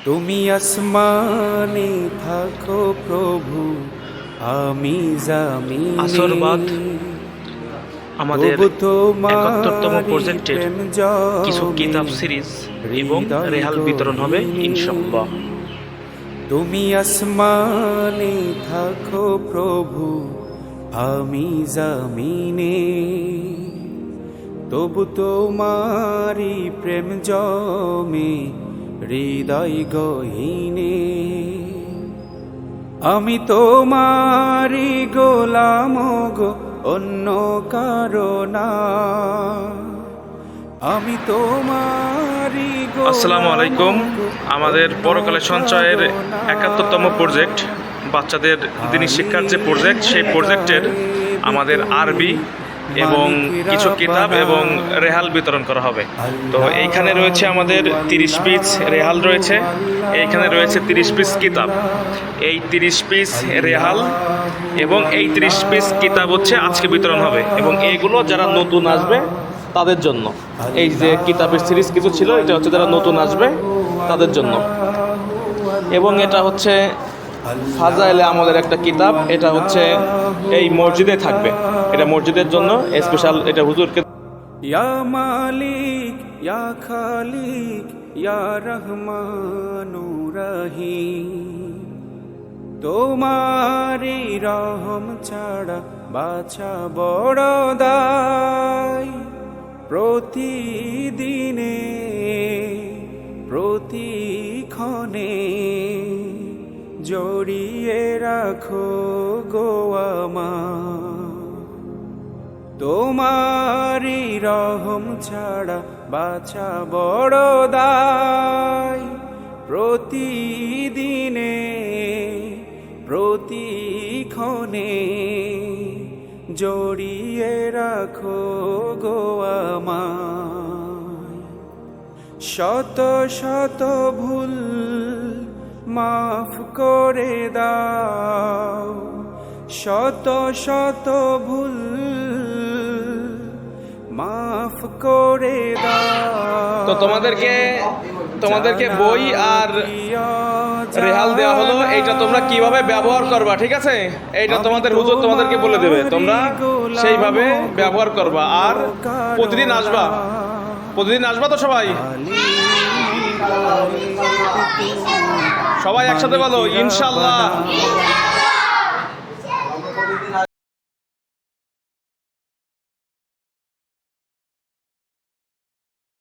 তুমি আসমানে থাকো প্রভু, আমি জামিনে। আসর বাদ আমাদের ৭১তম প্রজেক্টের কিছু কিতাব সিরিজ এবং রেহাল বিতরণ হবে ইনশাআল্লাহ। তুমি আসমানে থাকো প্রভু, আমি জামিনে। তবু তোমারি প্রেম জমে হৃদয় গহীনে। আমি তোমারি গোলাম গো, অন্য কারো না। আমি তোমারি আসসালামু আলাইকুম। আমাদের পরকালে সঞ্চয়ের ৭১তম প্রজেক্ট, বাচ্চাদের দিনী শিক্ষার যে প্রজেক্ট, সেই প্রজেক্টের আমাদের আরবি এবং কিছু কিতাব এবং রেহাল বিতরণ করা হবে। তো এইখানে রয়েছে আমাদের ৩০ পিস রেহাল রয়েছে, এইখানে রয়েছে ৩০ পিস কিতাব। এই ৩০ পিস রেহাল এবং এই ৩০ পিস কিতাব হচ্ছে আজকে বিতরণ হবে, এবং এইগুলো যারা নতুন আসবে তাদের জন্য। এই যে কিতাবের সিরিজ কিছু ছিল, এটা হচ্ছে যারা নতুন আসবে তাদের জন্য। এবং এটা হচ্ছে ফাজাইলে আমলের একটা কিতাব, এটা হচ্ছে এই মসজিদে থাকবে, এটা মসজিদের জন্য স্পেশাল, এটা হুজুরকে। ইয়া মালিক ইয়া খালিক ইয়া রহমানুর রহিম, তোমারি রহম ছাড়া বাছা বড় দায়। প্রতিদিনে প্রতিক্ষণে জড়িয়ে রাখো গো আমায়। তোমারি রহম ছাড়া বাছা বড় দায়। প্রতিদিনে প্রতিক্ষণে জড়িয়ে রাখো গো আমায়। শত শত ভুল মাফ করে দাও, শত শত ভুল মাফ করে দাও। তো তোমাদেরকে বই আর রেহাল দেওয়া হলো, এইটা তোমরা কিভাবে ব্যবহার করবা, ঠিক আছে? এইটা তোমাদের হুজুর তোমাদেরকে বলে দেবে, তোমরা সেইভাবে ব্যবহার করবা। আর প্রতিদিন আসবা তো সবাই সবাই একসাথে বলো ইনশাআল্লাহ।